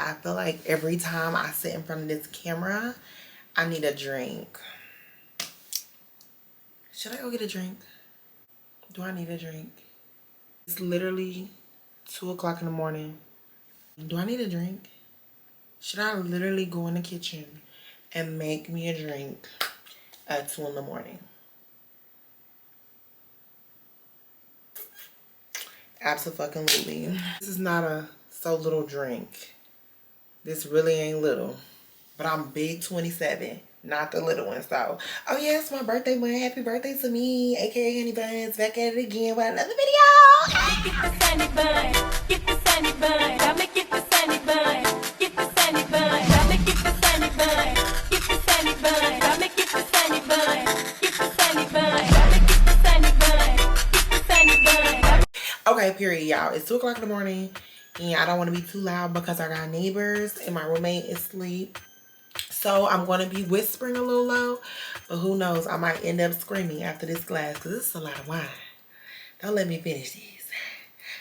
I feel like every time I sit in front of this camera, I need a drink. Should I go get a drink? Do I need a drink? It's literally 2 o'clock in the morning. Do I need a drink? Should I literally go in the kitchen and make me a drink at 2 in the morning? Absolutely. This is not a so little drink. This really ain't little. But I'm big 27, not the little one. So, oh yeah, it's my birthday month. Happy birthday to me, aka Honey Buns. Back at it again with another video. Get the sunny bun, get the sunny bun. I'ma get the sunny bun, get the sunny bun. I'ma get the sunny bun, get the sunny bun. I'ma get the sunny bun, get the sunny bun. I'ma get the sunny bun, get the sunny bun. Okay, period, y'all. It's 2 o'clock in the morning, and I don't want to be too loud because I got neighbors and my roommate is asleep. So I'm going to be whispering a little low, but who knows, I might end up screaming after this glass because this is a lot of wine. Don't let me finish this.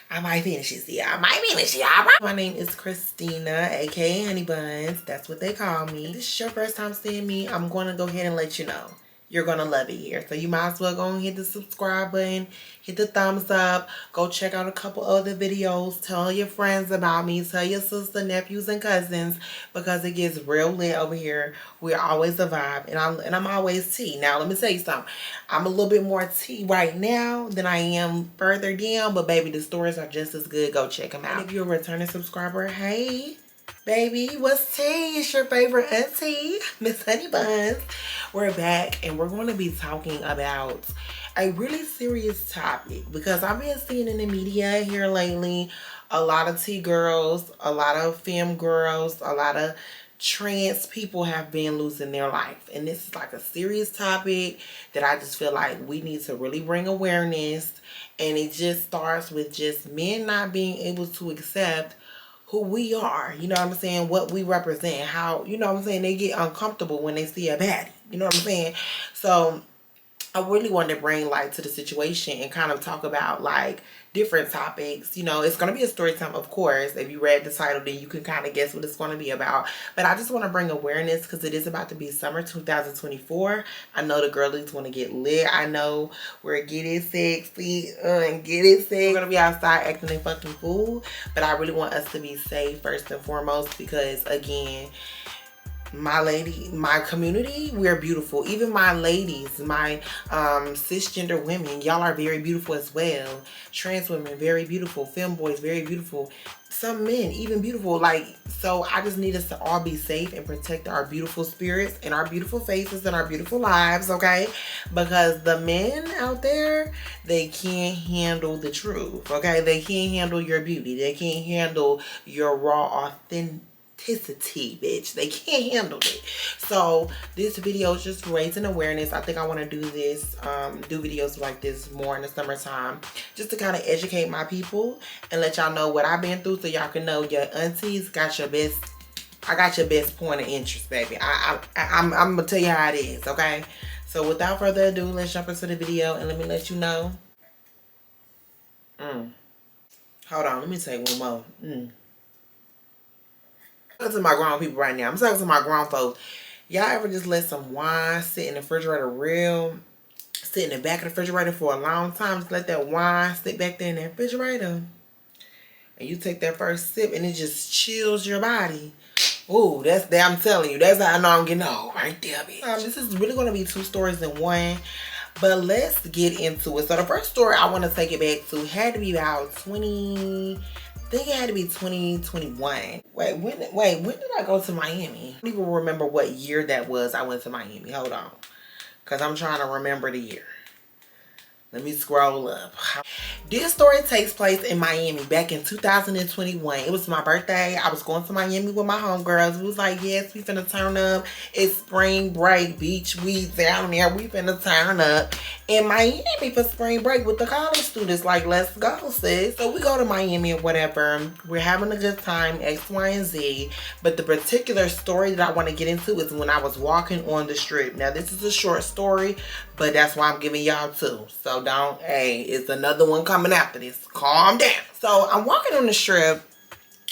I might finish this, yeah. I might finish it, all right? My name is Christina, aka Honey Buns. That's what they call me. If this is your first time seeing me, I'm going to go ahead and let you know. You're going to love it here. So you might as well go and hit the subscribe button, hit the thumbs up, go check out a couple other videos, tell your friends about me, tell your sister, nephews, and cousins, because it gets real lit over here. We're always a vibe, and I'm always tea. Now, let me tell you something. I'm a little bit more tea right now than I am further down, but baby, the stories are just as good. Go check them out. And if you're a returning subscriber, hey, baby, what's tea? It's your favorite auntie, Miss Honey Buns. We're back, and we're going to be talking about a really serious topic because I've been seeing in the media here lately a lot of tea girls, a lot of femme girls, a lot of trans people have been losing their life. And this is like a serious topic that I just feel like we need to really bring awareness. And it just starts with just men not being able to accept who we are, you know what I'm saying, what we represent, how, you know what I'm saying, they get uncomfortable when they see a baddie, you know what I'm saying. So I really wanted to bring light to the situation and kind of talk about like different topics. You know, it's going to be a story time, of course. If you read the title, then you can kind of guess what it's going to be about. But I just want to bring awareness because it is about to be summer 2024. I know the girlies want to get lit. I know we're getting sexy and get it sexy. We're going to be outside acting a fucking fool. But I really want us to be safe first and foremost because, again, my lady, my community, we're beautiful. Even my ladies, my cisgender women, y'all are very beautiful as well. Trans women, very beautiful. Femme boys, very beautiful. Some men, even beautiful. Like, so I just need us to all be safe and protect our beautiful spirits and our beautiful faces and our beautiful lives, okay? Because the men out there, they can't handle the truth, okay? They can't handle your beauty. They can't handle your raw, authenticity, bitch. They can't handle it. So this video is just raising awareness. I think I want to do this, do videos like this more in the summertime, just to kind of educate my people and let y'all know what I've been through, so y'all can know your aunties got your best. I got your best point of interest, baby. I'm gonna tell you how it is, okay? So without further ado, let's jump into the video and let me let you know. Hold on, let me take one more. I'm talking to my grown people right now. I'm talking to my grown folks. Y'all ever just let some wine sit in the refrigerator sit in the back of the refrigerator for a long time? Just let that wine sit back there in the refrigerator. And you take that first sip and it just chills your body. Ooh, I'm telling you, that's how I know I'm getting old right there, bitch. This is really going to be 2 stories in one. But let's get into it. So the first story I want to take it back to had to be about 2021. Wait, when did I go to Miami? I don't even remember what year that was I went to Miami. Hold on. Because I'm trying to remember the year. Let me scroll up. This story takes place in Miami back in 2021. It was my birthday. I was going to Miami with my homegirls. We was like, yes, we finna turn up. It's spring break. Beach weed down there. We finna turn up in Miami for spring break with the college students. Like, let's go, sis. So we go to Miami or whatever. We're having a good time, X, Y, and Z. But the particular story that I want to get into is when I was walking on the strip. Now, this is a short story, but that's why I'm giving y'all 2. So hey, it's another one coming after this. Calm down. So I'm walking on the strip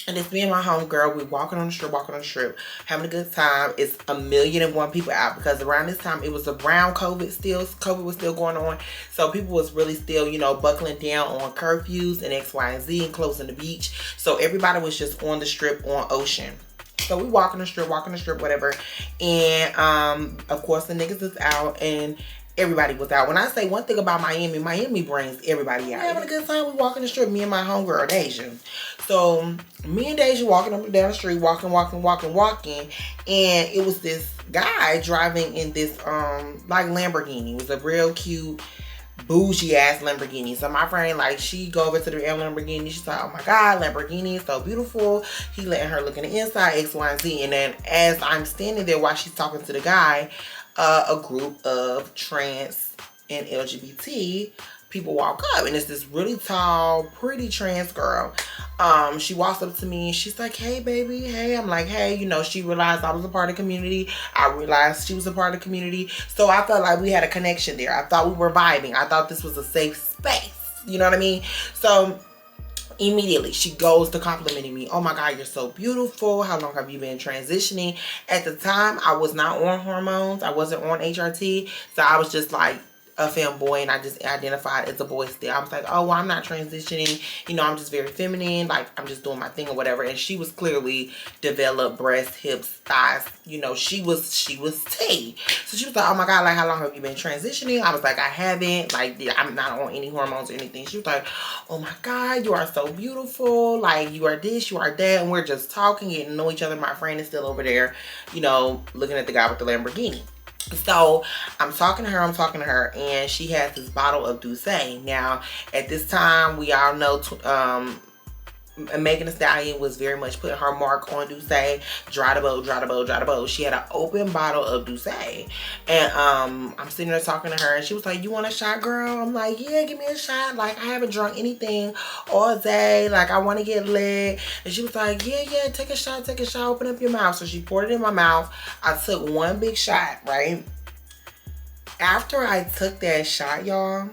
And it's me and my homegirl. We walking on the strip, having a good time. It's 1,000,001 people out because around this time it was around COVID still. COVID was still going on. So people was really still, you know, buckling down on curfews and X, Y, and Z and closing the beach. So everybody was just on the strip on Ocean. So we walking the strip, whatever. And of course the niggas is out and everybody was out. When I say one thing about Miami, Miami brings everybody out. We're having a good time. We walking the strip, me and my homegirl, Deja. So me and Deja walking up and down the street, walking. And it was this guy driving in this like Lamborghini. It was a real cute, bougie ass Lamborghini. So my friend, like, she go over to the Lamborghini. She's like, oh my God, Lamborghini is so beautiful. He letting her look in the inside, X, Y, and Z. And then as I'm standing there while she's talking to the guy, a group of trans and LGBT people walk up, and it's this really tall, pretty trans girl. She walks up to me and she's like, hey baby, hey. I'm like, hey. You know, she realized I was a part of the community. I realized she was a part of the community. So I felt like we had a connection there. I thought we were vibing. I thought this was a safe space. You know what I mean? So immediately she goes to complimenting me. Oh my God, you're so beautiful. How long have you been transitioning? At the time, I was not on hormones. I wasn't on HRT. So I was just like a femboy, and I just identified as a boy still. I was like, oh, well, I'm not transitioning. You know, I'm just very feminine. Like, I'm just doing my thing or whatever. And she was clearly developed breasts, hips, thighs. You know, she was T. So she was like, oh my God, like, how long have you been transitioning? I was like, I haven't. Like, I'm not on any hormones or anything. She was like, oh my God, you are so beautiful. Like, you are this, you are that. And we're just talking, getting to know each other. My friend is still over there, you know, looking at the guy with the Lamborghini. So I'm talking to her, and she has this bottle of Douce. Now, at this time, we all know Megan Thee Stallion was very much putting her mark on Douce. Dry the boat. She had an open bottle of Douce. And I'm sitting there talking to her, and she was like, you want a shot, girl? I'm like, yeah, give me a shot. Like, I haven't drunk anything all day. Like, I want to get lit. And she was like, yeah, take a shot. Open up your mouth. So she poured it in my mouth. I took one big shot, right? After I took that shot, y'all,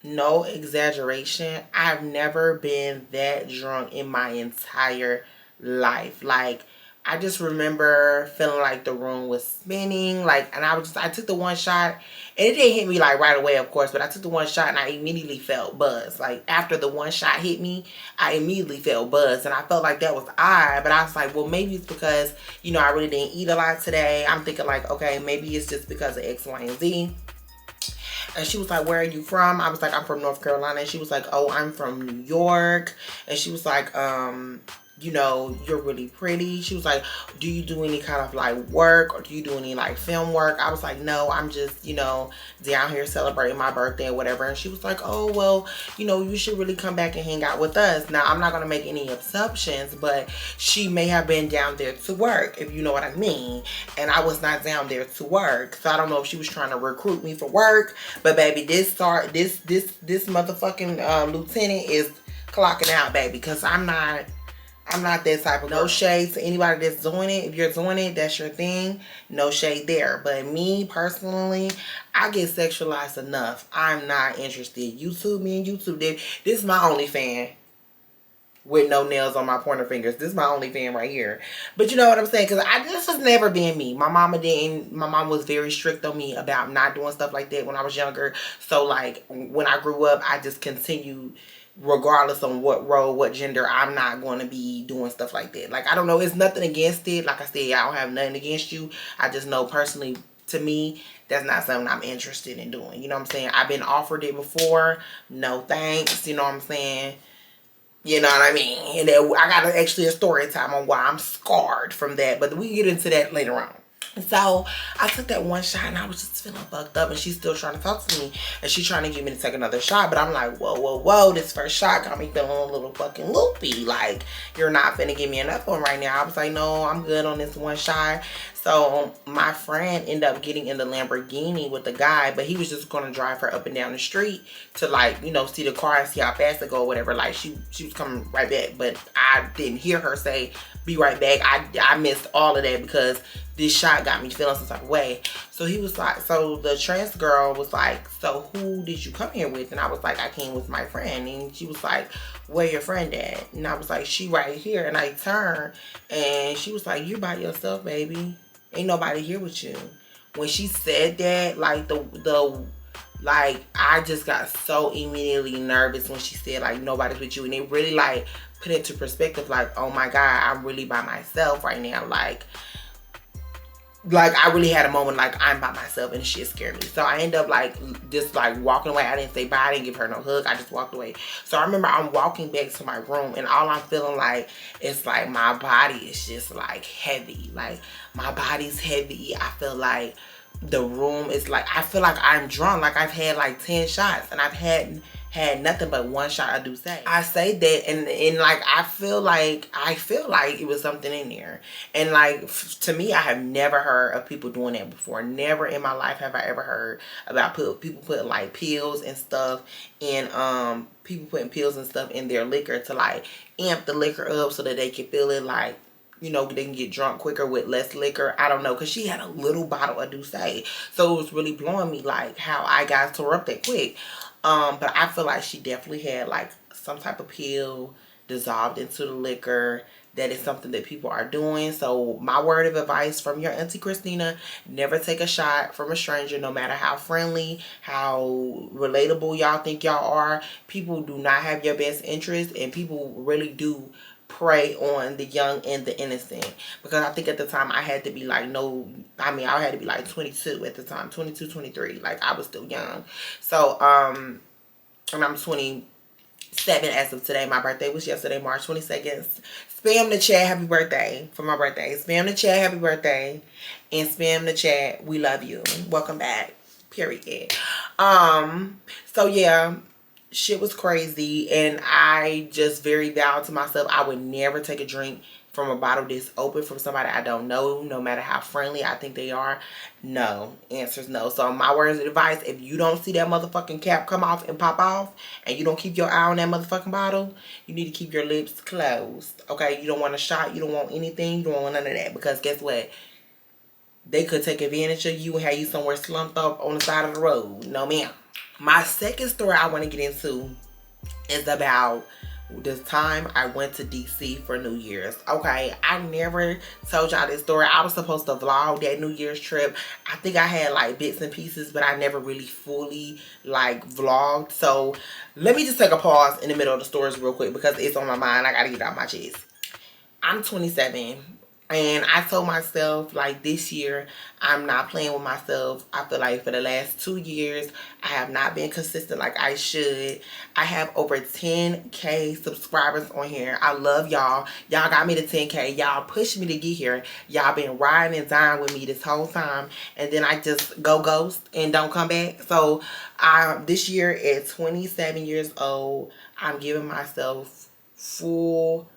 no exaggeration, I've never been that drunk in my entire life. Like, I just remember feeling like the room was spinning. Like, and I took the one shot, and it didn't hit me like right away, of course, but I took the one shot and I immediately felt buzzed. Like, after the one shot hit me, I immediately felt buzzed, and I felt like that was odd. But I was like, well, maybe it's because, you know, I really didn't eat a lot today. I'm thinking like, okay, maybe it's just because of X, Y, and Z. And she was like, where are you from? I was like, I'm from North Carolina. And she was like, oh, I'm from New York. And she was like, you know, you're really pretty. She was like, do you do any kind of like work, or do you do any like film work? I was like, no, I'm just, you know, down here celebrating my birthday or whatever. And she was like, oh, well, you know, you should really come back and hang out with us. Now, I'm not going to make any assumptions, but she may have been down there to work, if you know what I mean. And I was not down there to work. So I don't know if she was trying to recruit me for work. But baby, this motherfucking lieutenant is clocking out, baby, because I'm not that type of girl. No shade to anybody that's doing it. If you're doing it, that's your thing. No shade there. But me, personally, I get sexualized enough. I'm not interested. YouTube, me and YouTube did. This is my OnlyFans with no nails on my pointer fingers. This is my OnlyFans right here. But you know what I'm saying? Because this has never been me. My mom was very strict on me about not doing stuff like that when I was younger. So, like, when I grew up, I just continued, regardless on what role, what gender, I'm not going to be doing stuff like that. Like, I don't know. It's nothing against it. Like I said, I don't have nothing against you. I just know personally, to me, that's not something I'm interested in doing. You know what I'm saying? I've been offered it before. No thanks. You know what I'm saying? You know what I mean? And then I got actually a story time on why I'm scarred from that. But we can get into that later on. So I took that one shot, and I was just feeling fucked up, and she's still trying to talk to me, and she's trying to get me to take another shot. But I'm like, whoa, this first shot got me feeling a little fucking loopy. Like, you're not finna give me enough one right now. I was like, no, I'm good on this one shot. So my friend ended up getting in the Lamborghini with the guy, but he was just gonna drive her up and down the street to, like, you know, see the car and see how fast it go or whatever. Like, she was coming right back, but I didn't hear her say be right back. I missed all of that because this shot got me feeling some type of way. So he was like, so the trans girl was like, so who did you come here with? And I was like, I came with my friend. And she was like, where your friend at? And I was like, she right here. And I turned and she was like, you by yourself, baby. Ain't nobody here with you. When she said that, like like I just got so immediately nervous when she said like nobody's with you, and it really like put into perspective like, oh my God, I'm really by myself right now. Like I really had a moment like I'm by myself, and shit scared me. So I end up like just like walking away. I didn't say bye, I didn't give her no hug, I just walked away. So I remember I'm walking back to my room, and all I'm feeling like it's like my body is just like heavy. Like my body's heavy. I feel like the room is like, I feel like I'm drunk. Like I've had like 10 shots and I've had nothing but one shot. I do say that, and like I feel like it was something in there. And like to me, I have never heard of people doing that before. Never in my life have I ever heard about people putting like pills and stuff in people putting pills and stuff in their liquor to like amp the liquor up so that they can feel it, like, you know, they can get drunk quicker with less liquor. I don't know, because she had a little bottle of Douce. So it was really blowing me like how I got tore up that quick. But I feel like she definitely had like some type of pill dissolved into the liquor. That is something that people are doing. So my word of advice from your Auntie Christina, never take a shot from a stranger, no matter how friendly, how relatable y'all think y'all are. People do not have your best interest, and people really do prey on the young and the innocent. Because I think at the time I had to be like, I had to be like 22 at the time, 22, 23. Like I was still young. So and I'm 27 as of today. My birthday was yesterday, March 22nd. Spam the chat happy birthday for my birthday. Spam the chat happy birthday, and spam the chat we love you. Welcome back. Period. So yeah, shit was crazy, and I just very vowed to myself I would never take a drink from a bottle this open from somebody I don't know, no matter how friendly I think they are. No. Answer's no. So my words of advice, if you don't see that motherfucking cap come off and pop off, and you don't keep your eye on that motherfucking bottle, you need to keep your lips closed. Okay? You don't want a shot. You don't want anything. You don't want none of that. Because guess what? They could take advantage of you and have you somewhere slumped up on the side of the road. No, ma'am. My second story I want to get into is about this time I went to DC for New Year's. Okay, I never told y'all this story. I was supposed to vlog that New Year's trip. I think I had like bits and pieces, but I never really fully like vlogged. So let me just take a pause in the middle of the stories real quick because it's on my mind. I gotta get it out my chest. I'm 27. And I told myself, like, this year, I'm not playing with myself. I feel like for the last 2 years, I have not been consistent like I should. I have over 10K subscribers on here. I love y'all. Y'all got me to 10K. Y'all pushed me to get here. Y'all been riding and dying with me this whole time. And then I just go ghost and don't come back. So, this year at 27 years old, I'm giving myself full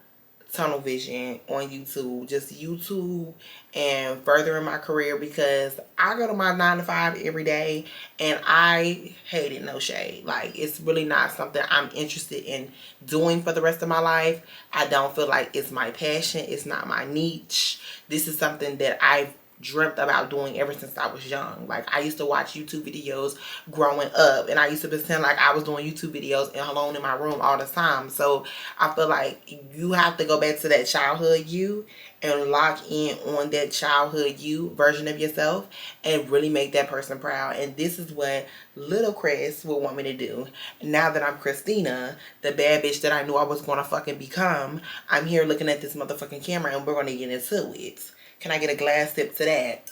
tunnel vision on YouTube, just YouTube and furthering my career, because I go to my 9 to 5 every day and I hate it, no shade. Like, it's really not something I'm interested in doing for the rest of my life. I don't feel like it's my passion. It's not my niche. This is something that I've dreamt about doing ever since I was young. Like, I used to watch YouTube videos growing up, and I used to pretend like I was doing YouTube videos and alone in my room all the time. So I feel like you have to go back to that childhood you and lock in on that childhood you version of yourself and really make that person proud. And this is what little Chris would want me to do. Now that I'm Christina, the bad bitch that I knew I was going to fucking become, I'm here looking at this motherfucking camera and we're going to get into it. Can I get a glass sip to that?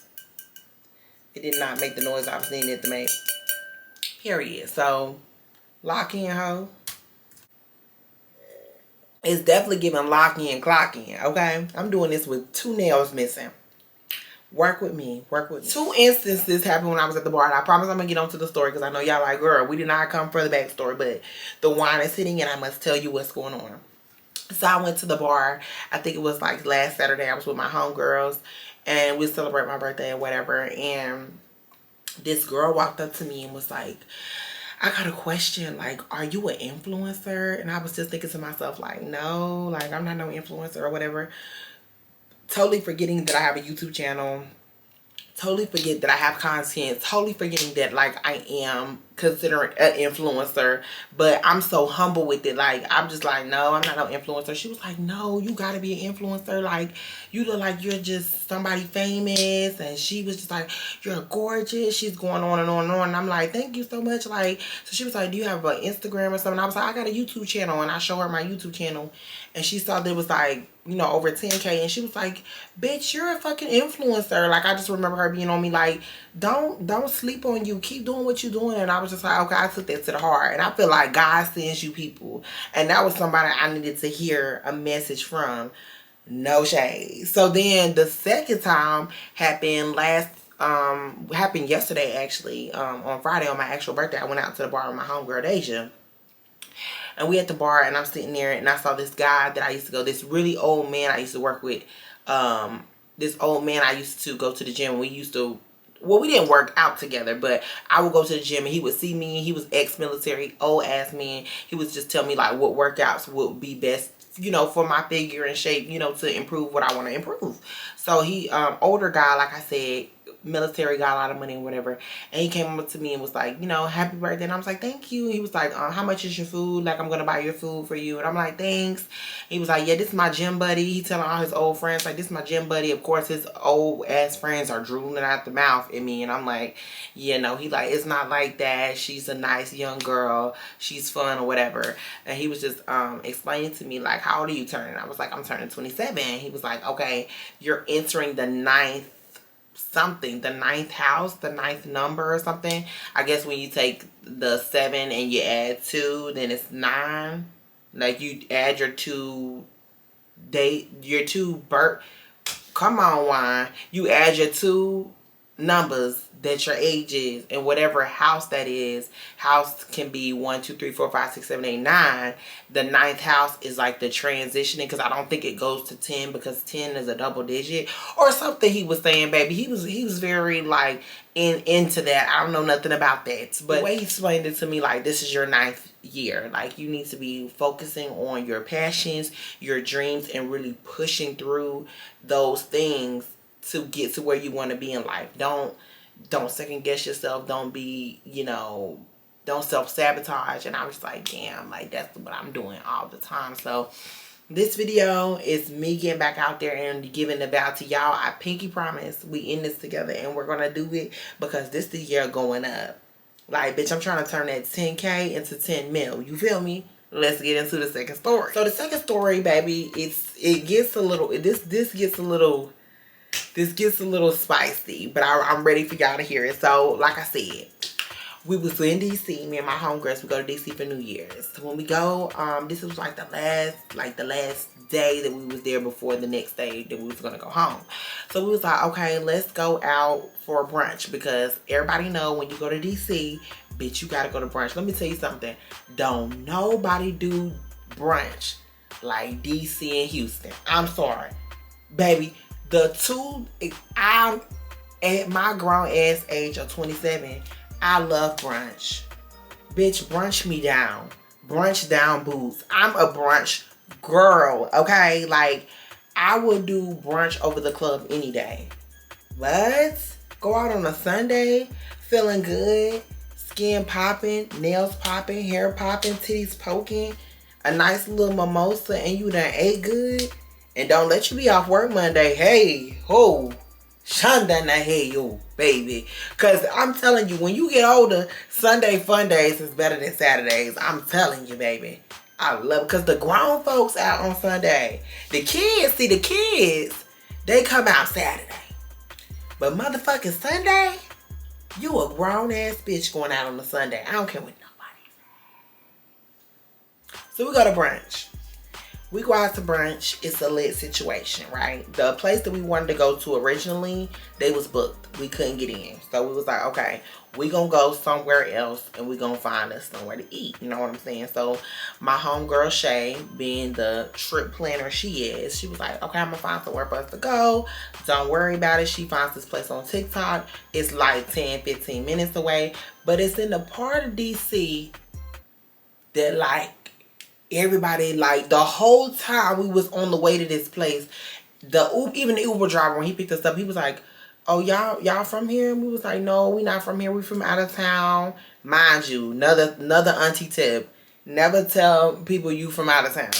It did not make the noise I was needing it to make. Period. So, lock in, ho. It's definitely giving lock in, clock in, okay? I'm doing this with 2 nails missing. Work with me. Work with me. 2 instances happened when I was at the bar. And I promise I'm going to get onto the story because I know y'all like, girl, we did not come for the backstory. But the wine is hitting and I must tell you what's going on. So I went to the bar. I think it was like last Saturday. I was with my homegirls and we celebrate my birthday and whatever. And this girl walked up to me and was like, I got a question. Like, are you an influencer? And I was just thinking to myself, like, no, like, I'm not no influencer or whatever. Totally forgetting that I have a YouTube channel. Totally forget that I have content. Totally forgetting that, like, I am considering an influencer, but I'm so humble with it. Like, I'm just like, no, I'm not no influencer. She was like, no, you gotta be an influencer. Like, you look like you're just somebody famous. And she was just like, you're gorgeous. She's going on and on and on. And I'm like, thank you so much. Like, so she was like, do you have an Instagram or something? I was like, I got a YouTube channel. And I show her my YouTube channel. And she saw that it was like, you know, over 10K. And she was like, bitch, you're a fucking influencer. Like, I just remember her being on me like, don't sleep on you. Keep doing what you're doing. And I was just like, okay, I took that to the heart. And I feel like God sends you people. And that was somebody I needed to hear a message from. No shade. So then the second time happened happened yesterday actually. On Friday on my actual birthday, I went out to the bar with my homegirl Deja. And we at the bar, and I'm sitting there, and I saw this guy that I used to go, this really old man I used to work with. This old man I used to go to the gym. We used to, well, we didn't work out together, but I would go to the gym, and he would see me. He was ex-military, old-ass man. He would just tell me, like, what workouts would be best, you know, for my figure and shape, you know, to improve what I want to improve. So he, older guy, like I said, military, got a lot of money and whatever, and he came up to me and was like, you know, happy birthday. And I was like, thank you. He was like, how much is your food? Like, I'm gonna buy your food for you. And I'm like, thanks. He was like, yeah, this is my gym buddy. He telling all his old friends, like, this is my gym buddy. Of course, his old ass friends are drooling out the mouth at me, and I'm like, yeah, no. He like, it's not like that. She's a nice young girl. She's fun or whatever. And he was just explaining to me, like, how old are you turning? I was like, I'm turning 27. He was like, okay, you're entering the ninth something, the ninth house, the ninth number or something. I guess when you take the 7 and you add 2, then it's 9. Like, you add your two birth. Come on, wine. You add your 2 numbers that your age is, and whatever house that is. House can be 1, 2, 3, 4, 5, 6, 7, 8, 9. The ninth house is like the transitioning, because I don't think it goes to 10, because 10 is a double digit or something. He was saying, baby, he was very like into that. I don't know nothing about that, but the way he explained it to me, like, this is your ninth year. Like, you need to be focusing on your passions, your dreams, and really pushing through those things to get to where you want to be in life. Don't second guess yourself. Don't be, you know, don't self-sabotage. And I was like, damn, like, that's what I'm doing all the time. So this video is me getting back out there and giving the vow to y'all. I pinky promise we in this together, and we're gonna do it, because this the year going up. Like, bitch, I'm trying to turn that 10K into 10 mil. You feel me? Let's get into the second story. So the second story, baby, it gets a little, this gets a little spicy, but I'm ready for y'all to hear it. So, like I said, we was in DC, me and my homegirls, we go to DC for New Year's. So when we go, this was like the last day that we was there before the next day that we was gonna go home. So we was like, okay, let's go out for brunch, because everybody know when you go to DC, bitch, you gotta go to brunch. Let me tell you something. Don't nobody do brunch like DC and Houston. I'm sorry, baby. The two, I'm at my grown ass age of 27. I love brunch. Bitch, brunch me down. Brunch down boots. I'm a brunch girl, okay? Like, I would do brunch over the club any day. What? Go out on a Sunday, feeling good, skin popping, nails popping, hair popping, titties poking, a nice little mimosa, and you done ate good? And don't let you be off work Monday. Hey, ho. Shanda na hey yo, baby. Because I'm telling you, when you get older, Sunday fun days is better than Saturdays. I'm telling you, baby. I love it. Because the grown folks out on Sunday. The kids, they come out Saturday. But motherfucking Sunday, you a grown ass bitch going out on a Sunday. I don't care what nobody says. So we go to brunch. We go out to brunch. It's a lit situation, right? The place that we wanted to go to originally, they was booked. We couldn't get in. So we was like, okay, we gonna go somewhere else, and we gonna find us somewhere to eat. You know what I'm saying? So my homegirl Shay, being the trip planner she is, she was like, okay, I'm gonna find somewhere for us to go. Don't worry about it. She finds this place on TikTok. It's like 10, 15 minutes away. But it's in the part of DC that, like, everybody, like, the whole time we was on the way to this place, even the Uber driver, when he picked us up, he was like, oh, y'all from here? And we was like, no, we not from here. We from out of town. Mind you, another auntie tip. Never tell people you from out of town.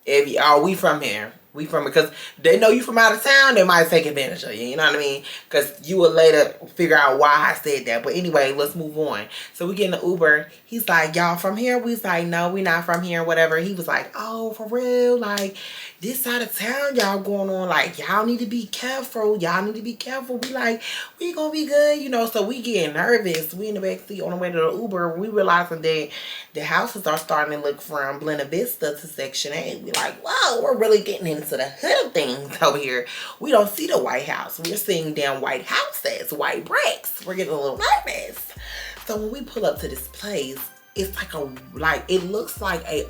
If you, oh, we from here. We from, because they know you from out of town, they might take advantage of you. You know what I mean? Because you will later figure out why I said that. But anyway, let's move on. So we get in the Uber. He's like, y'all from here? We was like, no, we not from here, whatever. He was like, oh, for real? Like, this side of town y'all going on, like, y'all need to be careful. Y'all need to be careful. We like, we gonna be good, you know. So we getting nervous. We in the back seat on the way to the Uber. We realizing that the houses are starting to look from Buena Vista to Section 8. We like, whoa, we're really getting into the hood of things over here. We don't see the White House. We're seeing damn white houses, white bricks. We're getting a little nervous. So when we pull up to this place, it's like it looks like a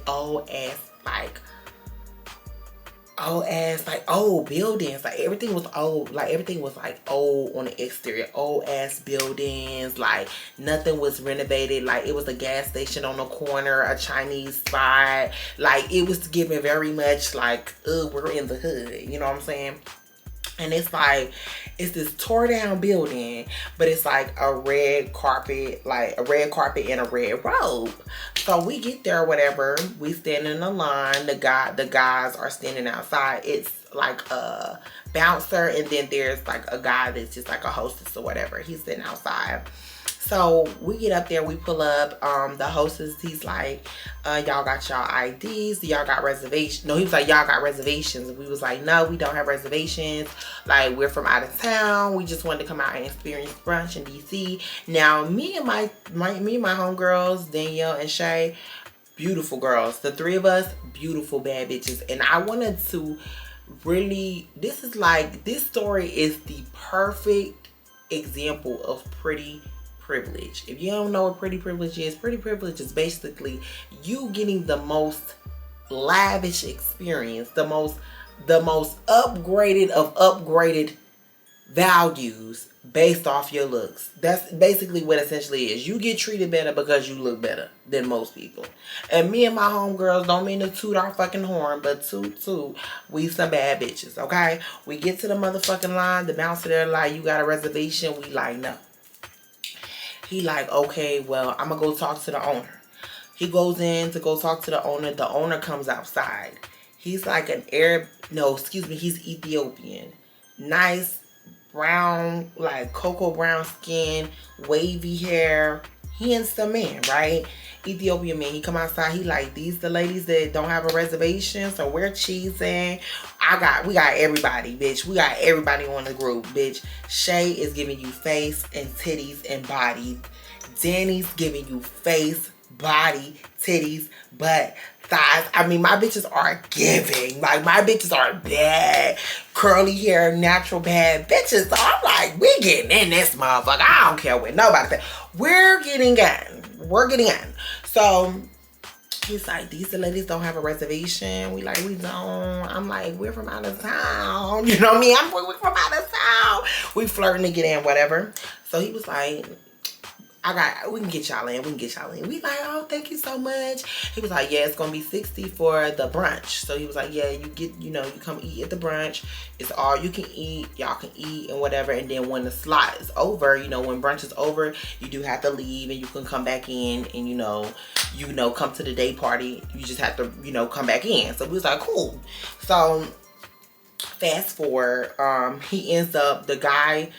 old buildings. Like everything was old. Like everything was like old on the exterior. Old ass buildings. Like nothing was renovated. Like it was a gas station on the corner, a Chinese spot. Like it was giving very much like, we're in the hood. You know what I'm saying? And it's like, it's this tore down building, but it's like a red carpet and a red robe. So we get there or whatever. We stand in the line. The guys are standing outside. It's like a bouncer, and then there's like a guy that's just like a hostess or whatever. He's sitting outside. So we get up there, we pull up. The hostess, he's like, y'all got y'all IDs? Y'all got reservations? No, he was like, y'all got reservations. And we was like, no, we don't have reservations. Like, we're from out of town. We just wanted to come out and experience brunch in DC. Now, me and my homegirls, Danielle and Shay, beautiful girls. The three of us, beautiful bad bitches. And I wanted to really, this story is the perfect example of pretty privilege. If you don't know what pretty privilege is basically you getting the most lavish experience, the most upgraded of upgraded values based off your looks. That's basically what essentially is. You get treated better because you look better than most people. And me and my homegirls, don't mean to toot our fucking horn, but toot, we some bad bitches, okay? We get to the motherfucking line, the bouncer there like, you got a reservation? We like, no. He like, okay, well, I'm gonna go talk to the owner. He goes in to go talk to the owner. The owner comes outside. He's like an Arab, no, excuse me, he's Ethiopian. Nice, brown, like cocoa brown skin, wavy hair. He handsome man, right? Ethiopian man. He come outside. He like, these the ladies that don't have a reservation, so we're cheesing. We got everybody, bitch. We got everybody on the group, bitch. Shay is giving you face and titties and body. Danny's giving you face, body, titties, butt, thighs. I mean, my bitches are giving. Like, my bitches are bad. Curly hair, natural bad bitches. So I'm like, we're getting in this motherfucker. I don't care what nobody says. We're getting in. We're getting in. So he's like, these the ladies don't have a reservation. We like, we don't. I'm like, we're from out of town. You know what I mean? We're from out of town. We flirting to get in, whatever. So he was like, we can get y'all in. We like, oh, thank you so much. He was like, yeah, it's gonna be $60 for the brunch. So he was like, yeah, you come eat at the brunch. It's all you can eat. Y'all can eat and whatever. And then when the slot is over, when brunch is over, you do have to leave and you can come back in and come to the day party. You just have to, come back in. So we was like, cool. So fast forward, he ends up, the guy,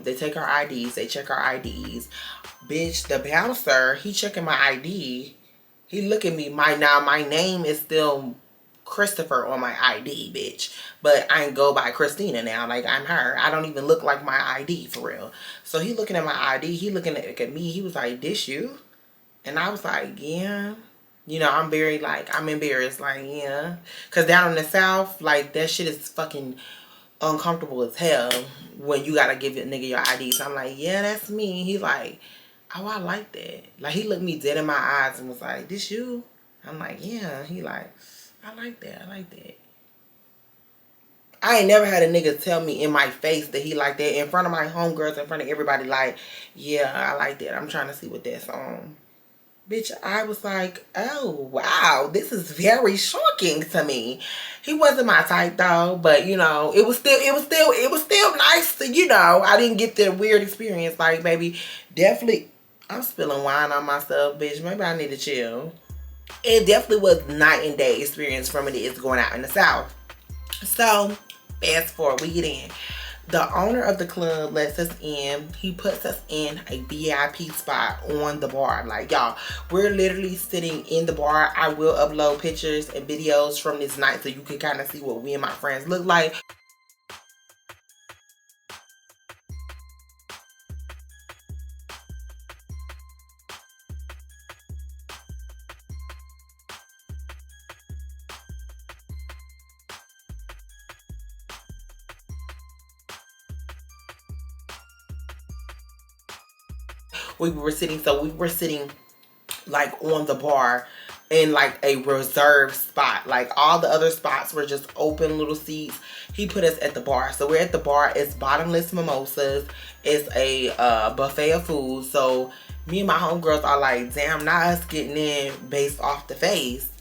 they take our IDs, they check our IDs. Bitch, the bouncer, he checking my ID. He look at me, my name is still Christopher on my ID, bitch. But I ain't go by Christina now, like I'm her. I don't even look like my ID for real. So he looking at my ID, he looking at me, he was like, this you? And I was like, yeah. I'm very I'm embarrassed, like, yeah. Cause down in the South, like that shit is fucking uncomfortable as hell when you gotta give a nigga your ID. So I'm like, yeah, that's me. He's like, oh, I like that. Like, he looked me dead in my eyes and was like, this you? I'm like, yeah. He like, I like that. I ain't never had a nigga tell me in my face that he like that in front of my homegirls, in front of everybody, like, yeah, I like that. I'm trying to see what that's on. Bitch, I was like, oh wow, this is very shocking to me. He wasn't my type though, but you know, it was still nice to, you know, I didn't get the weird experience. Like, baby, definitely, I'm spilling wine on myself, bitch. Maybe I need to chill. It definitely was night and day experience from it is going out in the South. So, fast forward, we get in. The owner of the club lets us in. He puts us in a VIP spot on the bar. Like, y'all, we're literally sitting in the bar. I will upload pictures and videos from this night so you can kind of see what we and my friends look like. We were sitting like on the bar in like a reserved spot. Like, all the other spots were just open little seats. He put us at the bar. So we're at the bar. It's bottomless mimosas. It's a buffet of food. So me and my homegirls are like, damn, not us getting in based off the face.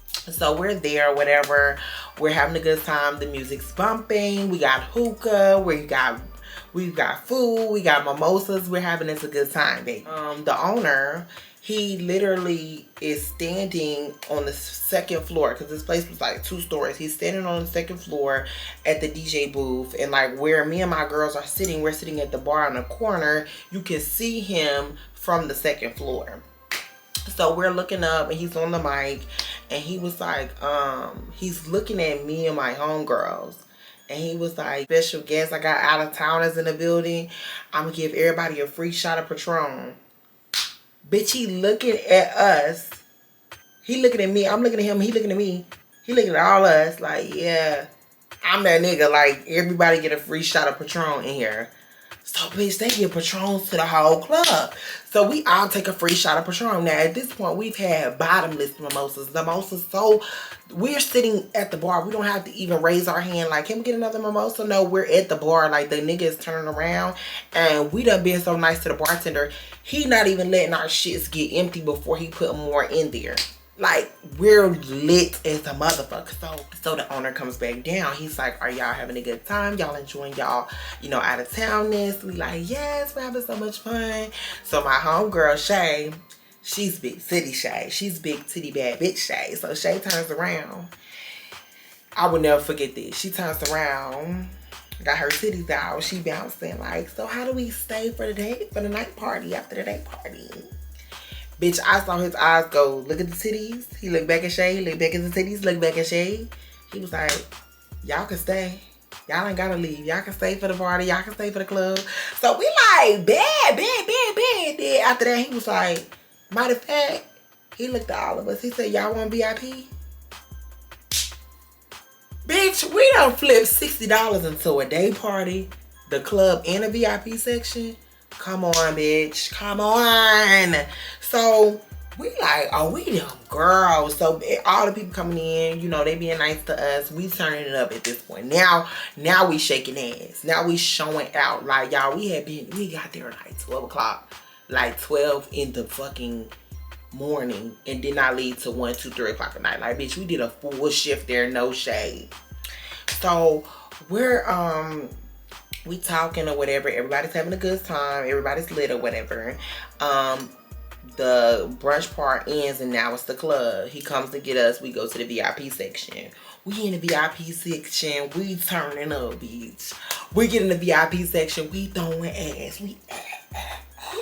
So we're there, whatever. We're having a good time. The music's bumping. We got hookah. We've got food. We got mimosas. We're having this a good time, baby. The owner, he literally is standing on the second floor because this place was like 2 stories. He's standing on the second floor at the DJ booth, and like where me and my girls are sitting, we're sitting at the bar in the corner. You can see him from the second floor. So we're looking up and he's on the mic, and he was like, he's looking at me and my homegirls. And he was like, special guest, I got out of towners in the building. I'm going to give everybody a free shot of Patron. Bitch, he looking at us. He looking at me. I'm looking at him. He looking at me. He looking at all us like, yeah, I'm that nigga. Like, everybody get a free shot of Patron in here. So, bitch, they give Patrons to the whole club. So, we all take a free shot of Patron. Now, at this point, we've had bottomless mimosas. Mimosas, so we're sitting at the bar. We don't have to even raise our hand like, can we get another mimosa? No, we're at the bar. Like, the nigga is turning around. And we done been so nice to the bartender. He not even letting our shits get empty before he put more in there. Like, we're lit as a motherfucker. So the owner comes back down. He's like, are y'all having a good time? Y'all enjoying y'all, you know, out of townness? We like, yes, we're having so much fun. So my homegirl, Shay, she's big city Shay. She's big titty bad bitch Shay. So Shay turns around. I will never forget this. She turns around, got her titties out. She bouncing like, so how do we stay for the day, for the night party, after the day party? Bitch, I saw his eyes go, look at the titties. He looked back at Shay, looked back at the titties, looked back at Shay. He was like, y'all can stay. Y'all ain't gotta leave. Y'all can stay for the party. Y'all can stay for the club. So we like, bad. Then after that, he was like, matter of fact, he looked at all of us. He said, y'all want VIP? Bitch, we done flipped $60 into a day party, the club, and a VIP section. Come on, bitch. Come on. So we like, oh, we them girls. So all the people coming in, you know, they being nice to us. We turning it up at this point. Now we shaking ass. Now we showing out. Like, y'all, we got there like 12 o'clock. Like 12 in the fucking morning. And did not leave till 1, 2, 3 o'clock at night. Like, bitch, we did a full shift there. No shade. So we're, we talking or whatever. Everybody's having a good time. Everybody's lit or whatever. The brunch part ends and now it's the club. He comes to get us. We go to the VIP section. We in the VIP section. We turning up, bitch. We get in the VIP section. We throwing ass. You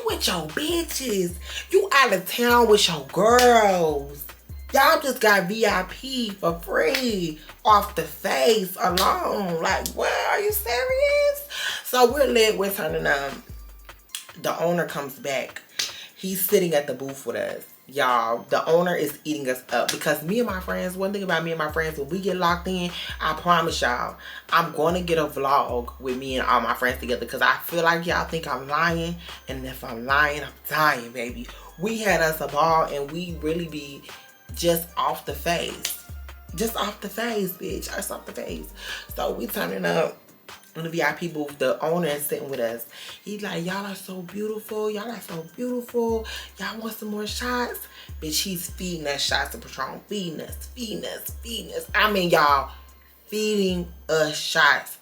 with your bitches. You out of town with your girls. Y'all just got VIP for free off the face alone. Like, what? Are you serious? So we're lit. We're turning up. The owner comes back. He's sitting at the booth with us. Y'all, the owner is eating us up because me and my friends, one thing about me and my friends, when we get locked in, I promise y'all, I'm going to get a vlog with me and all my friends together because I feel like y'all think I'm lying. And if I'm lying, I'm dying, baby. We had us a ball and we really be just off the face. Just off the face, bitch. Just off the face. So we turning up. in the VIP booth, the owner is sitting with us. He's like, y'all are so beautiful. Y'all are so beautiful. Y'all want some more shots? Bitch, he's feeding us shots of Patron. Feeding us, feeding us, feeding us. I mean, y'all, feeding us shots.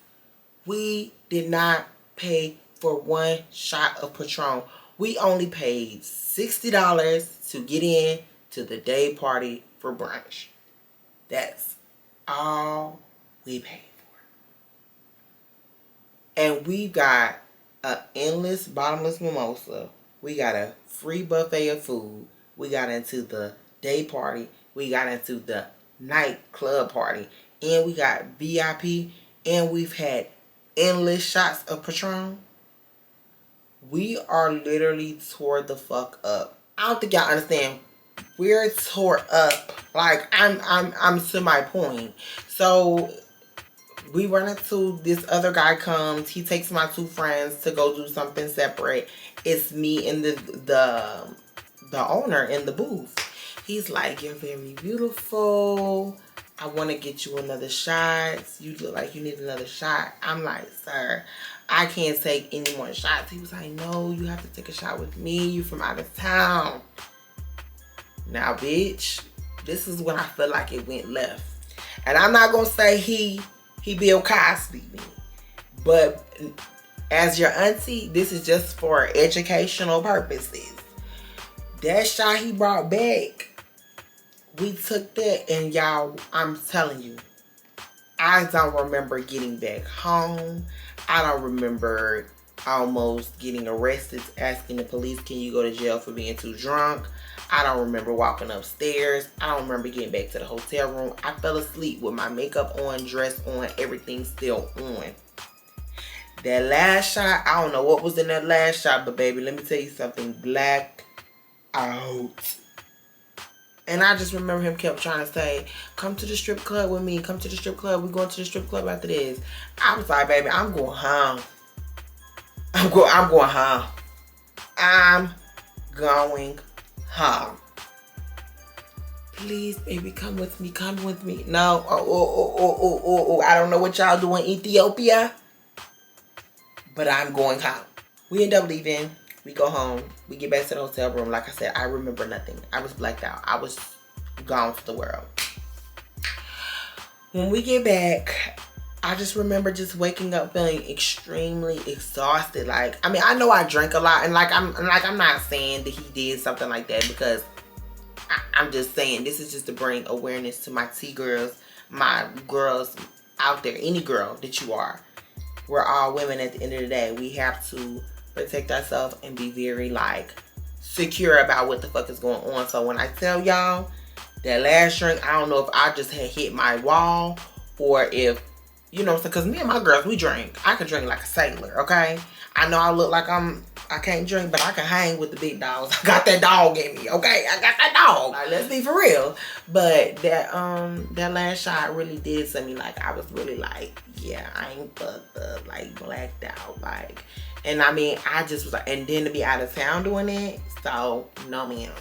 We did not pay for one shot of Patron. We only paid $60 to get in to the day party for brunch. That's all we paid. And we got an endless, bottomless mimosa. We got a free buffet of food. We got into the day party. We got into the nightclub party. And we got VIP. And we've had endless shots of Patron. We are literally tore the fuck up. I don't think y'all understand. We're tore up. Like, I'm to my point. So we run into this other guy comes. He takes my two friends to go do something separate. It's me and the owner in the booth. He's like, you're very beautiful. I want to get you another shot. You look like you need another shot. I'm like, sir, I can't take any more shots. He was like, no, you have to take a shot with me. You from out of town. Now, bitch, this is when I feel like it went left. And I'm not going to say he Bill Cosby me. But as your auntie, this is just for educational purposes. That shot he brought back, we took that, and y'all, I'm telling you, I don't remember getting back home. I don't remember almost getting arrested, asking the police, can you go to jail for being too drunk? I don't remember walking upstairs. I don't remember getting back to the hotel room. I fell asleep with my makeup on, dress on, everything still on. That last shot, I don't know what was in that last shot, but baby, let me tell you something. Black out. And I just remember him kept trying to say, come to the strip club with me. Come to the strip club. We're going to the strip club after this. I was like, baby, I'm going home. I'm going home. I'm going home. Please, baby, come with me. Come with me. No. Oh. I don't know what y'all do in Ethiopia, but I'm going home. We end up leaving. We go home. We get back to the hotel room. Like I said, I remember nothing. I was blacked out. I was gone for the world. When we get back, I just remember just waking up feeling extremely exhausted. Like, I mean, I know I drank a lot, and I'm not saying that he did something like that, because I'm just saying this is just to bring awareness to my T-girls, my girls out there, any girl that you are. We're all women at the end of the day. We have to protect ourselves and be very, like, secure about what the fuck is going on. So when I tell y'all that last drink, I don't know if I just had hit my wall, or if, you know, because me and my girls, we drink. I can drink like a sailor, okay? I know I look like I can't drink, but I can hang with the big dogs. I got that dog in me, okay? I got that dog. Like, let's be for real. But that last shot really did to me. Like, I was really like, yeah, I ain't fucked up, like, blacked out, like. And I mean, I just was like, and then to be out of town doing it, so no ma'am.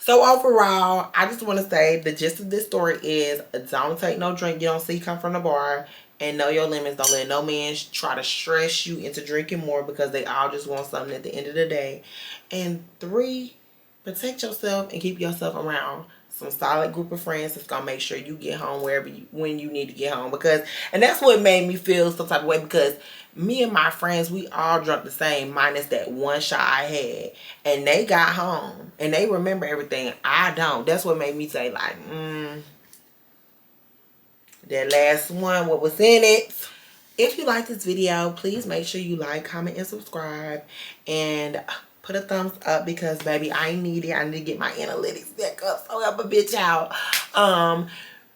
So overall, I just want to say the gist of this story is, don't take no drink you don't see come from the bar, and know your limits. Don't let no man try to stress you into drinking more, because they all just want something at the end of the day. And 3, protect yourself and keep yourself around some solid group of friends that's gonna make sure you get home when you need to get home. And that's what made me feel some type of way, because me and my friends, we all drunk the same, minus that one shot I had, and they got home and they remember everything. I don't. That's what made me say, like, that last one, what was in it. If you like this video, please make sure you like, comment, and subscribe, and put a thumbs up, because baby, I need it. I need to get my analytics back up so help a bitch out.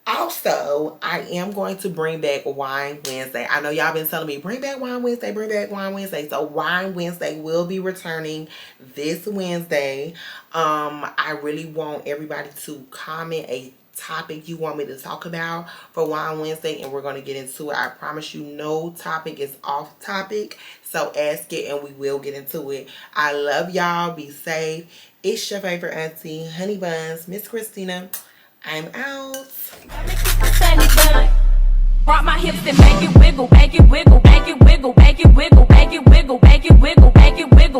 Also, I am going to bring back Wine Wednesday. I know y'all been telling me, bring back Wine Wednesday, bring back Wine Wednesday. So Wine Wednesday will be returning this Wednesday. I really want everybody to comment a topic you want me to talk about for Wine Wednesday, and we're going to get into it. I promise you, no topic is off topic. So ask it and we will get into it. I love y'all. Be safe. It's your favorite auntie, Honey Buns, Miss Christina. I'm out. rock my hips and make it wiggle, make it wiggle, make it wiggle, make it wiggle, make it wiggle, make it wiggle, make it wiggle.